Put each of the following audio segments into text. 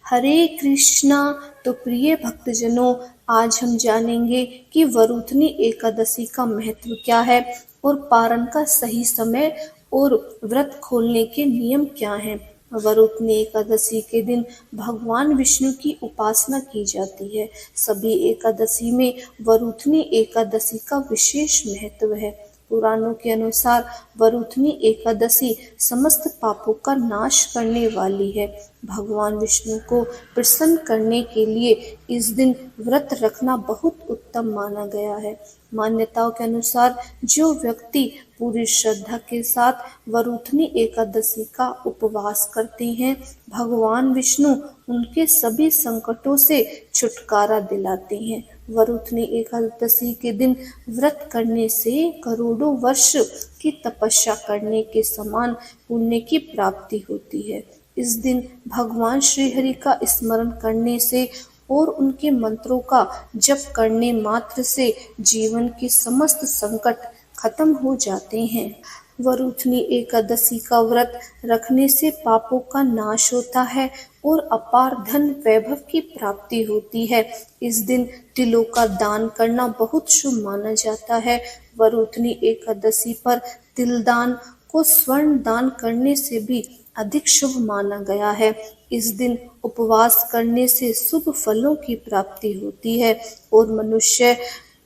हरे कृष्णा। तो प्रिय भक्तजनों, आज हम जानेंगे कि वरुथनी एकादशी का महत्व क्या है और पारण का सही समय और व्रत खोलने के नियम क्या हैं। वरुथनी एकादशी के दिन भगवान विष्णु की उपासना की जाती है। सभी एकादशी में वरुथनी एकादशी का विशेष महत्व है। पुराणों के अनुसार वरुथनी एकादशी समस्त पापों का नाश करने वाली है। भगवान विष्णु को प्रसन्न करने के लिए इस दिन व्रत रखना बहुत उत्तम माना गया है। मान्यताओं के अनुसार जो व्यक्ति पूरी श्रद्धा के साथ वरुथनी एकादशी का उपवास करते हैं, भगवान विष्णु उनके सभी संकटों से छुटकारा दिलाते हैं। वरुथनी एकादशी के दिन व्रत करने से करोड़ों वर्ष की तपस्या करने के समान पुण्य की प्राप्ति होती है। इस दिन भगवान श्री हरि का स्मरण करने से और उनके मंत्रों का जप करने मात्र से जीवन के समस्त संकट खत्म हो जाते हैं। वरुथनी एकादशी का व्रत रखने से पापों का नाश होता है और अपार धन वैभव की प्राप्ति होती है। इस दिन तिलों का दान करना बहुत शुभ माना जाता है। वरुथनी एकादशी पर तिल दान को स्वर्ण दान करने से भी अधिक शुभ माना गया है। इस दिन उपवास करने से शुभ फलों की प्राप्ति होती है और मनुष्य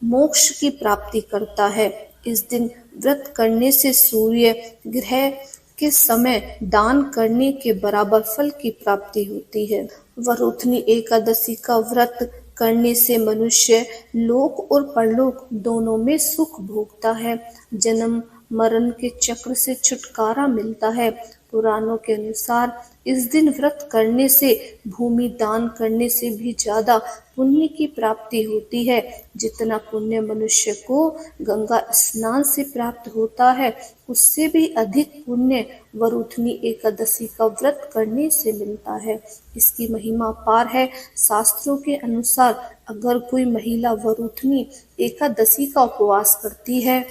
मोक्ष की प्राप्ति करता है। इस दिन व्रत करने से सूर्य ग्रह के समय दान करने के बराबर फल की प्राप्ति होती है। वरुथनी एकादशी का व्रत करने से मनुष्य लोक और परलोक दोनों में सुख भोगता है। जन्म मरण के चक्र से छुटकारा मिलता है। पुराणों के अनुसार इस दिन व्रत करने से भूमि दान करने से भी ज्यादा पुण्य की प्राप्ति होती है। जितना पुण्य मनुष्य को गंगा स्नान से प्राप्त होता है, उससे भी अधिक पुण्य वरुथनी एकादशी का व्रत करने से मिलता है। इसकी महिमा अपार है। शास्त्रों के अनुसार अगर कोई महिला वरुथनी एकादशी का उपवास करती है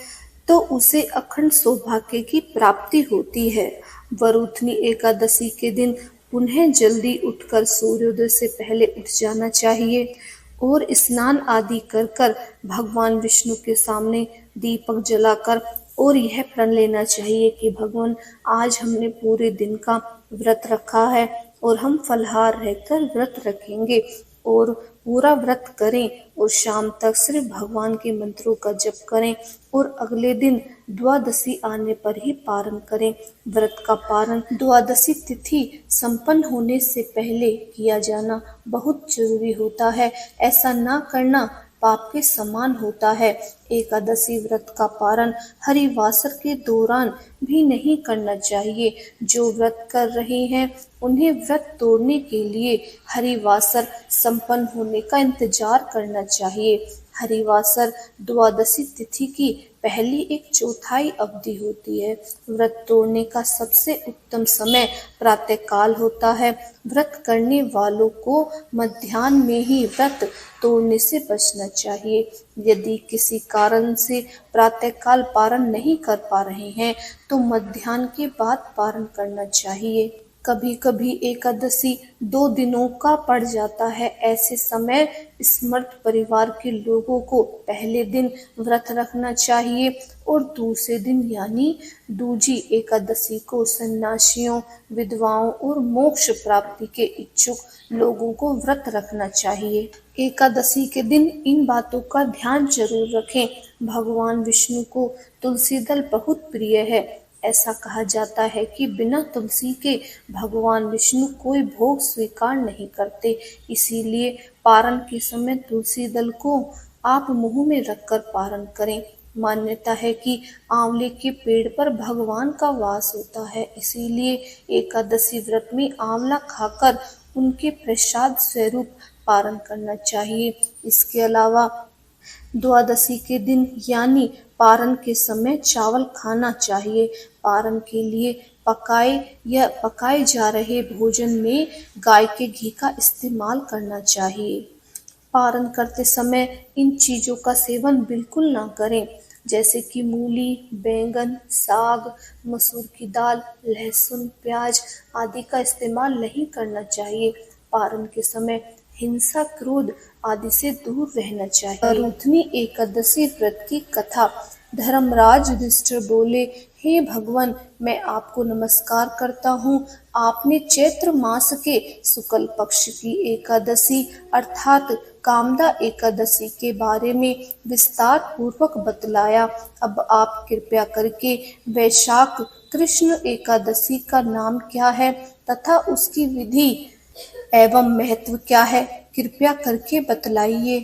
तो उसे अखंड सौभाग्य की प्राप्ति होती है। वरुथनी एकादशी के दिन पुनः जल्दी उठकर सूर्योदय से पहले उठ जाना चाहिए और स्नान आदि कर भगवान विष्णु के सामने दीपक जलाकर और यह प्रण लेना चाहिए कि भगवान, आज हमने पूरे दिन का व्रत रखा है और हम फलाहार रहकर व्रत रखेंगे और पूरा व्रत करें और शाम तक सिर्फ भगवान के मंत्रों का जप करें और अगले दिन द्वादशी आने पर ही पारण करें। व्रत का पारण द्वादशी तिथि संपन्न होने से पहले किया जाना बहुत जरूरी होता है। ऐसा ना करना पाप के समान होता है। एकादशी व्रत का पारण हरिवासर के दौरान भी नहीं करना चाहिए। जो व्रत कर रहे हैं उन्हें व्रत तोड़ने के लिए हरिवासर संपन्न होने का इंतजार करना चाहिए। हरिवासर द्वादशी तिथि की पहली एक चौथाई अवधि होती है। व्रत तोड़ने का सबसे उत्तम समय प्रातःकाल होता है। व्रत करने वालों को मध्याह्न में ही व्रत तोड़ने से बचना चाहिए। यदि किसी कारण से प्रातःकाल पारण नहीं कर पा रहे हैं तो मध्याह्न के बाद पारण करना चाहिए। कभी कभी एकादशी 2 दिनों का पड़ जाता है। ऐसे समय स्मर्त परिवार के लोगों को पहले दिन व्रत रखना चाहिए और दूसरे दिन यानी दूजी एकादशी को सन्यासियों, विधवाओं और मोक्ष प्राप्ति के इच्छुक लोगों को व्रत रखना चाहिए। एकादशी के दिन इन बातों का ध्यान जरूर रखें। भगवान विष्णु को तुलसी दल बहुत प्रिय है। ऐसा कहा जाता है कि बिना तुलसी के भगवान विष्णु कोई भोग स्वीकार नहीं करते। इसीलिए पारण के समय तुलसी दल को आप मुंह में रखकर पारण करें। मान्यता है कि आंवले के पेड़ पर भगवान का वास होता है, इसीलिए एकादशी व्रत में आंवला खाकर उनके प्रसाद स्वरूप पारण करना चाहिए। इसके अलावा द्वादशी के दिन यानी पारण के समय चावल खाना चाहिए। पारण के लिए पकाए जा रहे भोजन में गाय के घी का इस्तेमाल करना चाहिए। पारण करते समय इन चीजों का सेवन बिल्कुल ना करें, जैसे कि मूली, बैंगन, साग, मसूर की दाल, लहसुन, प्याज आदि का इस्तेमाल नहीं करना चाहिए। पारण के समय हिंसा, क्रोध आदि से दूर रहना चाहिए। वरूथनी एकादशी व्रत की कथा। धर्मराज युधिष्ठिर बोले, हे भगवान, मैं आपको नमस्कार करता हूँ। आपने चैत्र मास के शुक्ल पक्ष की एकादशी अर्थात कामदा एकादशी के बारे में विस्तार पूर्वक बतलाया। अब आप कृपया करके वैशाख कृष्ण एकादशी का नाम क्या है तथा उसकी विधि एवं महत्व क्या है, कृपया करके बतलाइए।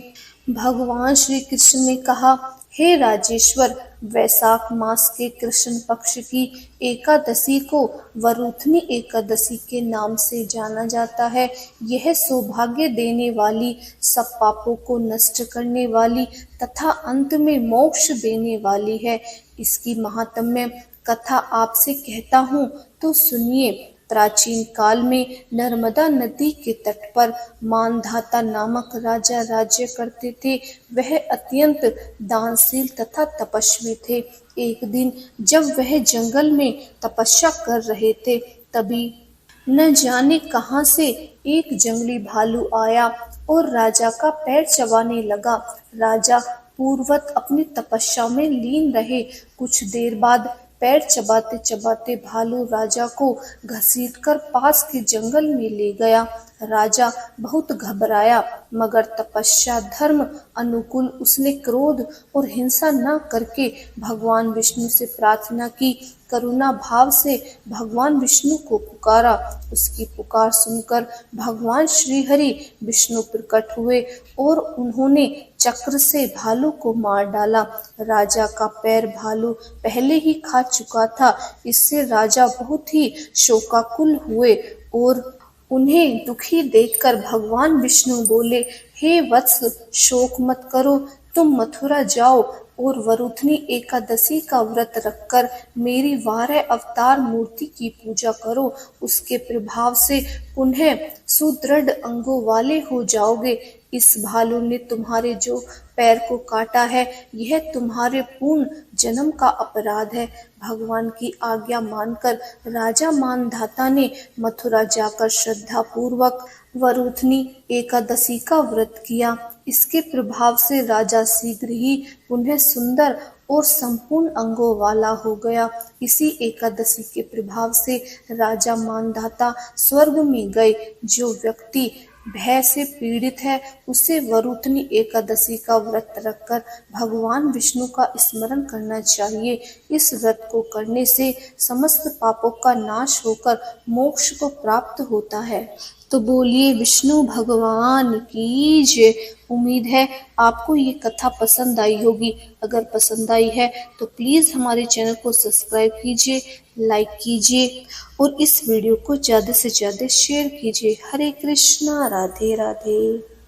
भगवान श्री कृष्ण ने कहा, हे राजेश्वर, वैशाख मास के कृष्ण पक्ष की एकादशी को वरूथनी एकादशी के नाम से जाना जाता है। यह सौभाग्य देने वाली, सब पापों को नष्ट करने वाली तथा अंत में मोक्ष देने वाली है। इसकी महात्म्य कथा आपसे कहता हूँ तो सुनिए। प्राचीन काल में नर्मदा नदी के तट पर मानधाता नामक राजा राज्य करते थे। वह अत्यंत दानशील तथा तपस्वी थे। एक दिन जब वह जंगल में तपस्या कर रहे थे, तभी न जाने कहां से एक जंगली भालू आया और राजा का पैर चबाने लगा। राजा पूर्ववत अपनी तपस्या में लीन रहे। कुछ देर बाद पैर चबाते चबाते भालू राजा को घसीटकर पास के जंगल में ले गया। राजा बहुत घबराया, मगर तपस्या धर्म अनुकूल उसने क्रोध और हिंसा न करके भगवान विष्णु से प्रार्थना की। करुणा भाव से भगवान विष्णु को पुकारा। उसकी पुकार सुनकर भगवान श्री हरि विष्णु प्रकट हुए और उन्होंने चक्र से भालू को मार डाला। राजा का पैर भालू पहले ही खा चुका था। इससे राजा बहुत ही शोकाकुल हुए और उन्हें दुखी देखकर भगवान विष्णु बोले, हे वत्स, शोक मत करो, तुम मथुरा जाओ और वरूथनी एकादशी का व्रत रखकर मेरी 12 अवतार मूर्ति की पूजा करो। उसके प्रभाव से पुनः सुदृढ़ अंगों वाले हो जाओगे। इस भालू ने तुम्हारे जो पैर को काटा है, यह तुम्हारे पूर्ण जन्म का अपराध है। भगवान की आज्ञा मानकर राजा मानधाता ने मथुरा जाकर श्रद्धा पूर्वक वरूथनी एकादशी का व्रत किया। इसके प्रभाव से राजा शीघ्र ही पुनः सुंदर और संपूर्ण अंगों वाला हो गया। इसी एकादशी के प्रभाव से राजा मानधाता स्वर्ग में गए। जो व्यक्ति भय से पीड़ित है, उसे वरूथनी एकादशी का व्रत रखकर भगवान विष्णु का स्मरण करना चाहिए। इस व्रत को करने से समस्त पापों का नाश होकर मोक्ष को प्राप्त होता है। तो बोलिए विष्णु भगवान की जय। उम्मीद है आपको ये कथा पसंद आई होगी। अगर पसंद आई है तो प्लीज़ हमारे चैनल को सब्सक्राइब कीजिए, लाइक कीजिए और इस वीडियो को ज़्यादा से ज़्यादा शेयर कीजिए। हरे कृष्णा, राधे राधे।